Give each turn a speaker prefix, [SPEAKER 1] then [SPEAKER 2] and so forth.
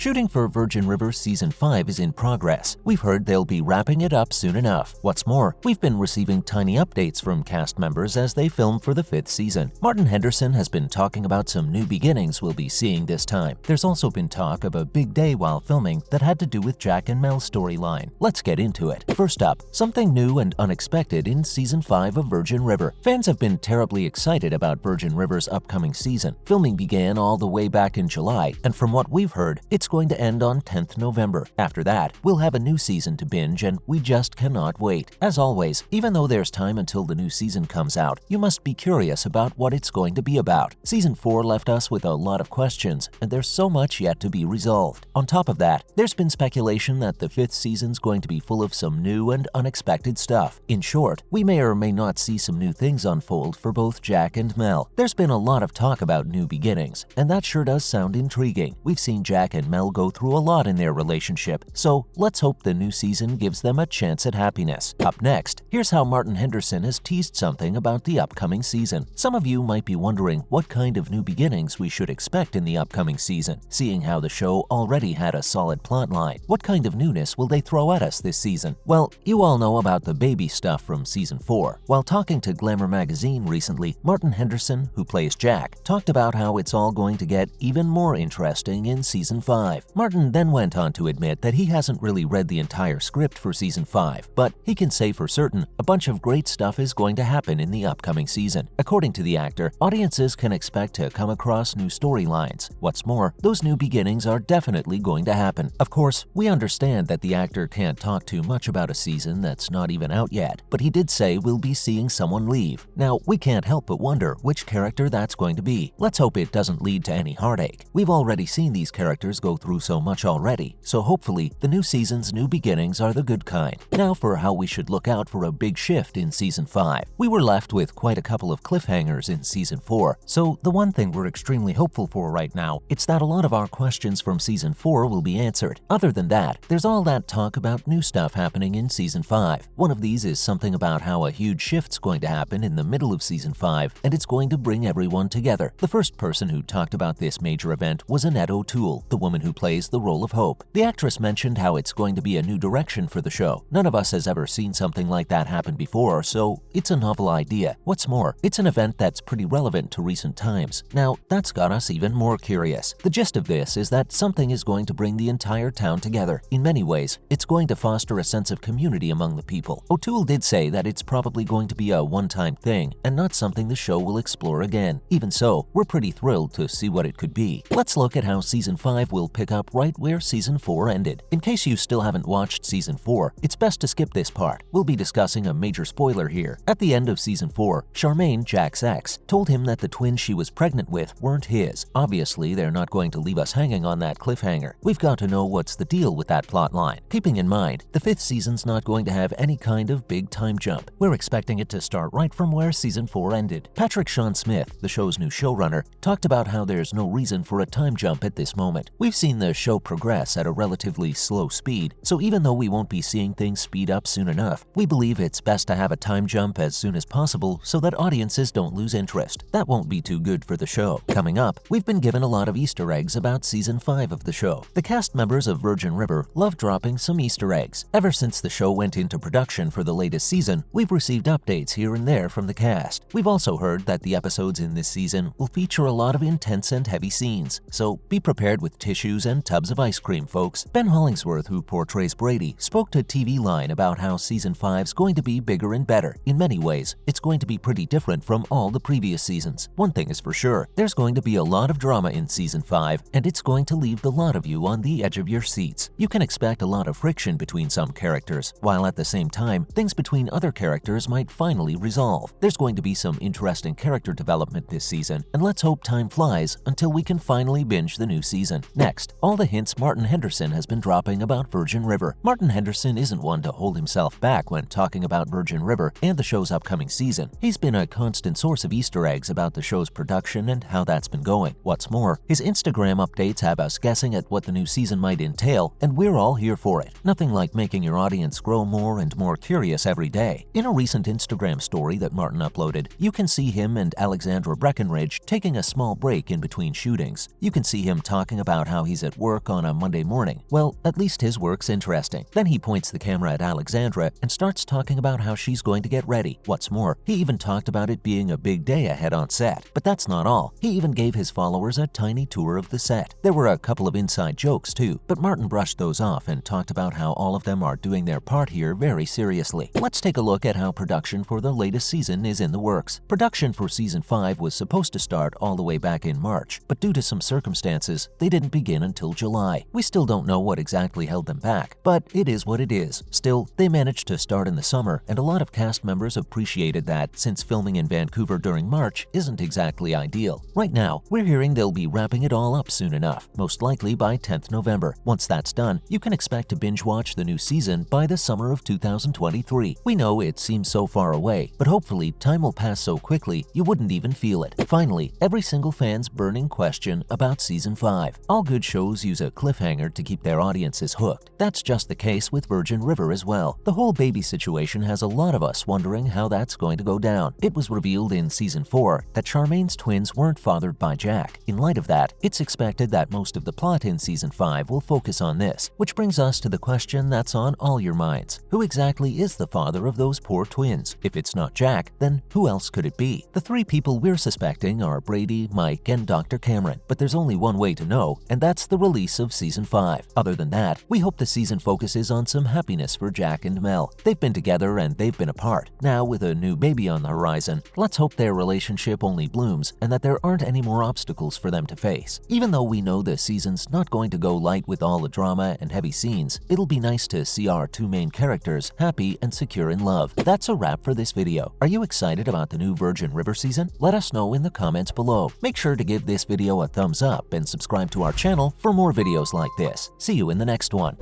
[SPEAKER 1] Shooting for Virgin River Season 5 is in progress. We've heard they'll be wrapping it up soon enough. What's more, we've been receiving tiny updates from cast members as they film for the 5th season. Martin Henderson has been talking about some new beginnings we'll be seeing this time. There's also been talk of a big day while filming that had to do with Jack and Mel's storyline. Let's get into it. First up, something new and unexpected in Season 5 of Virgin River. Fans have been terribly excited about Virgin River's upcoming season. Filming began all the way back in July, and from what we've heard, it's going to end on 10th November. After that, we'll have a new season to binge, and we just cannot wait. As always, even though there's time until the new season comes out, you must be curious about what it's going to be about. Season 4 left us with a lot of questions, and there's so much yet to be resolved. On top of that, there's been speculation that the 5th season's going to be full of some new and unexpected stuff. In short, we may or may not see some new things unfold for both Jack and Mel. There's been a lot of talk about new beginnings, and that sure does sound intriguing. We've seen Jack and Mel go through a lot in their relationship, so let's hope the new season gives them a chance at happiness. Up next, here's how Martin Henderson has teased something about the upcoming season. Some of you might be wondering what kind of new beginnings we should expect in the upcoming season, seeing how the show already had a solid plotline. What kind of newness will they throw at us this season? Well, you all know about the baby stuff from Season 4. While talking to Glamour magazine recently, Martin Henderson, who plays Jack, talked about how it's all going to get even more interesting in Season 5. Martin then went on to admit that he hasn't really read the entire script for Season 5, but he can say for certain a bunch of great stuff is going to happen in the upcoming season. According to the actor, audiences can expect to come across new storylines. What's more, those new beginnings are definitely going to happen. Of course, we understand that the actor can't talk too much about a season that's not even out yet, but he did say we'll be seeing someone leave. Now, we can't help but wonder which character that's going to be. Let's hope it doesn't lead to any heartache. We've already seen these characters go through so much already, so hopefully the new season's new beginnings are the good kind. Now for how we should look out for a big shift in Season 5. We were left with quite a couple of cliffhangers in Season 4, so the one thing we're extremely hopeful for right now, it's that a lot of our questions from Season 4 will be answered. Other than that, there's all that talk about new stuff happening in Season 5. One of these is something about how a huge shift's going to happen in the middle of Season 5, and it's going to bring everyone together. The first person who talked about this major event was Annette O'Toole, the woman who plays the role of Hope. The actress mentioned how it's going to be a new direction for the show. None of us has ever seen something like that happen before, so it's a novel idea. What's more, it's an event that's pretty relevant to recent times. Now, that's got us even more curious. The gist of this is that something is going to bring the entire town together. In many ways, it's going to foster a sense of community among the people. O'Toole did say that it's probably going to be a one-time thing and not something the show will explore again. Even so, we're pretty thrilled to see what it could be. Let's look at how Season 5 will pick up right where Season 4 ended. In case you still haven't watched Season 4, it's best to skip this part. We'll be discussing a major spoiler here. At the end of Season 4, Charmaine, Jack's ex, told him that the twins she was pregnant with weren't his. Obviously, they're not going to leave us hanging on that cliffhanger. We've got to know what's the deal with that plotline. Keeping in mind, the 5th season's not going to have any kind of big time jump. We're expecting it to start right from where Season 4 ended. Patrick Sean Smith, the show's new showrunner, talked about how there's no reason for a time jump at this moment. We've seen the show progress at a relatively slow speed, so even though we won't be seeing things speed up soon enough, we believe it's best to have a time jump as soon as possible so that audiences don't lose interest. That won't be too good for the show. Coming up, we've been given a lot of Easter eggs about Season 5 of the show. The cast members of Virgin River love dropping some Easter eggs. Ever since the show went into production for the latest season, we've received updates here and there from the cast. We've also heard that the episodes in this season will feature a lot of intense and heavy scenes, so be prepared with tissues and tubs of ice cream, folks. Ben Hollingsworth, who portrays Brady, spoke to TV Line about how Season 5's going to be bigger and better. In many ways, it's going to be pretty different from all the previous seasons. One thing is for sure, there's going to be a lot of drama in Season 5, and it's going to leave the lot of you on the edge of your seats. You can expect a lot of friction between some characters, while at the same time, things between other characters might finally resolve. There's going to be some interesting character development this season, and let's hope time flies until we can finally binge the new season. Next, all the hints Martin Henderson has been dropping about Virgin River. Martin Henderson isn't one to hold himself back when talking about Virgin River and the show's upcoming season. He's been a constant source of Easter eggs about the show's production and how that's been going. What's more, his Instagram updates have us guessing at what the new season might entail, and we're all here for it. Nothing like making your audience grow more and more curious every day. In a recent Instagram story that Martin uploaded, you can see him and Alexandra Breckenridge taking a small break in between shootings. You can see him talking about how he's at work on a Monday morning. Well, at least his work's interesting. Then he points the camera at Alexandra and starts talking about how she's going to get ready. What's more, he even talked about it being a big day ahead on set. But that's not all. He even gave his followers a tiny tour of the set. There were a couple of inside jokes too, but Martin brushed those off and talked about how all of them are doing their part here very seriously. Let's take a look at how production for the latest season is in the works. Production for Season 5 was supposed to start all the way back in March, but due to some circumstances, they didn't begin until July. We still don't know what exactly held them back, but it is what it is. Still, they managed to start in the summer, and a lot of cast members appreciated that since filming in Vancouver during March isn't exactly ideal. Right now, we're hearing they'll be wrapping it all up soon enough, most likely by 10th November. Once that's done, you can expect to binge watch the new season by the summer of 2023. We know it seems so far away, but hopefully time will pass so quickly you wouldn't even feel it. Finally, every single fan's burning question about Season 5. All good shows use a cliffhanger to keep their audiences hooked. That's just the case with Virgin River as well. The whole baby situation has a lot of us wondering how that's going to go down. It was revealed in Season 4 that Charmaine's twins weren't fathered by Jack. In light of that, it's expected that most of the plot in Season 5 will focus on this, which brings us to the question that's on all your minds. Who exactly is the father of those poor twins? If it's not Jack, then who else could it be? The three people we're suspecting are Brady, Mike, and Dr. Cameron, but there's only one way to know, and that's the release of Season 5. Other than that, we hope the season focuses on some happiness for Jack and Mel. They've been together and they've been apart. Now, with a new baby on the horizon, let's hope their relationship only blooms and that there aren't any more obstacles for them to face. Even though we know the season's not going to go light with all the drama and heavy scenes, it'll be nice to see our two main characters happy and secure in love. That's a wrap for this video. Are you excited about the new Virgin River season? Let us know in the comments below. Make sure to give this video a thumbs up and subscribe to our channel for more videos like this. See you in the next one.